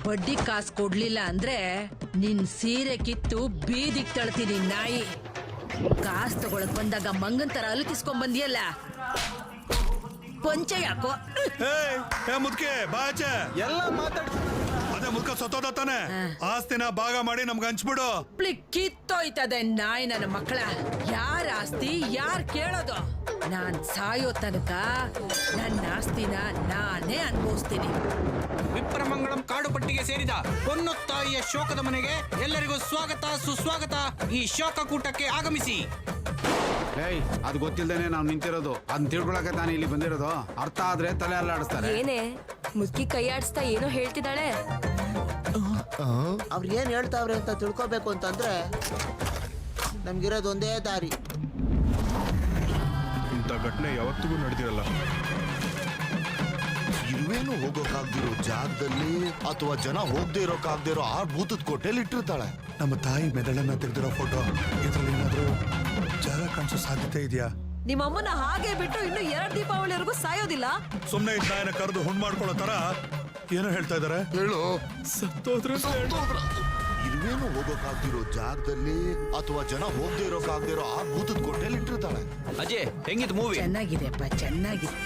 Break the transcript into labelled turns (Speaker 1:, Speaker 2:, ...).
Speaker 1: ಬಡ್ಡಿ ಕಾಸು ಕೊಡ್ಲಿಲ್ಲ ಅಂದ್ರೆ ನಿನ್ ಸೀರೆ ಕಿತ್ತು ಬೀದಿಗ್ ತಳ್ತೀನಿ ನಾಯಿ. ಕಾಸು ತಗೊಳಕ್ ಬಂದಾಗ ಮಂಗನ್ ತರ ಅಲುಕಿಸ್ಕೊಂಡ್ ಬಂದಿಯಲ್ಲ, ಪಂಚ ಯಾಕೋ?
Speaker 2: ಮುದ್ಕೆ ಬಾಚೆ
Speaker 3: ಎಲ್ಲ ಮಾತಾಡ್
Speaker 2: ಅದೇ ಮುದ್ಕ ಸತ್ತೋದ ತಾನೆ. ಆಸ್ತಿನ ಭಾಗ ಮಾಡಿ ನಮ್ಗೆ ಹಂಚ್ಬಿಡು.
Speaker 1: ಕಿತ್ತೋಯ್ತದೆ ನಾಯಿ ನನ್ನ ಮಕ್ಕಳ. ಯಾರ ಆಸ್ತಿ ಯಾರ್ ಕೇಳೋದು? ನಾನ್ ಸಾಯೋ ತನಕ ನನ್ನ ಆಸ್ತಿನ ನಾನೇ ಅನುಭವಿಸ್ತೀನಿ.
Speaker 4: ವಿಪ್ರಮಂಗಳಂ ಕಾಡು ಪಟ್ಟಿಗೆ ಸೇರಿದ ಹೊನ್ನೊತ್ತಾಯಿಯ ಶೋಕದ ಮನೆಗೆ ಎಲ್ಲರಿಗೂ ಸ್ವಾಗತ ಸುಸ್ವಾಗತ. ಈ ಶೋಕ ಕೂಟಕ್ಕೆ ಆಗಮಿಸಿ.
Speaker 3: ಏಯ್, ಅದು ಗೊತ್ತಿಲ್ದೇನೆ ನಾವು ನಿಂತಿರೋದು. ಅದನ್ನ ತಿಳ್ಕೊಳಕ್ಕೆ ತಾನೇ ಇಲ್ಲಿ ಬಂದಿರೋದು. ಅರ್ಥ ಆದ್ರೆ ತಲೆ ಅಲ್ಲಾಡಿಸ್ತಾರೆ.
Speaker 5: ಏನೇ ಮುದ್ಕಿ ಕೈ ಆಡಿಸ್ತಾ ಏನೋ ಹೇಳ್ತಿದ್ದಾಳೆ.
Speaker 6: ಅವ್ರು ಏನ್ ಹೇಳ್ತಾವ್ರೆ ಅಂತ ತಿಳ್ಕೊಬೇಕು ಅಂತಂದ್ರೆ ನಮ್ಗಿರೋದು ಒಂದೇ ದಾರಿ.
Speaker 2: ಇಂಥ ಘಟನೆ ಯಾವತ್ತಿಗೂ ನಡೆದಿರಲ್ಲ.
Speaker 7: ಇರುವೇನು ಹೋಗೋಕಾಗ್ದಿರೋ ಜಾಗದಲ್ಲಿ ಅಥವಾ ಜನ ಹೋಗದೆ ಇರೋಕಾಗ್ದೇ ಇರೋ ಆ ಭೂತದ ಕೋಟೆಯಲ್ಲಿ ಇಟ್ಟಿರ್ತಾಳೆ.
Speaker 2: ನಮ್ಮ ತಾಯಿ ಮೆದಳನ್ನ ತೆಗೆದಿರೋ ಫೋಟೋ ಇದ್ರಲ್ಲಿ ಏನಾದ್ರೂ ಜಾಗ ಕಾಣಿಸೋ ಸಾಧ್ಯತೆ ಇದೆಯಾ?
Speaker 5: ನಿಮ್ಮಮ್ಮನ ಹಾಗೆ ಬಿಟ್ಟು ಇನ್ನು 2 ದೀಪಾವಳಿವರೆಗೂ ಸಾಯೋದಿಲ್ಲ.
Speaker 2: ಸುಮ್ನೆ ಇದ್ದ ನಾಯನ ಕರೆದು ಹುಣ್ ಮಾಡ್ಕೊಳ್ಳೋ ತರ ಏನೋ ಹೇಳ್ತಾ ಇದಾರೆ.
Speaker 7: ಹೇಳು, ಇರುವೇನು ಹೋಗೋಕಾಗ್ದಿರೋ ಜಾಗದಲ್ಲಿ ಅಥವಾ ಜನ ಹೋಗದೆ ಇರೋಕಾಗ್ದೇ ಇರೋ ಆ ಭೂತದ ಕೋಟೆಯಲ್ಲಿ ಇಟ್ಟಿರ್ತಾಳೆ.
Speaker 4: ಅಜಯ್, ಹೆಂಗಿದ್ ಮೂವಿ?
Speaker 1: ಚೆನ್ನಾಗಿದೆಪ್ಪ, ಚೆನ್ನಾಗಿದೆ.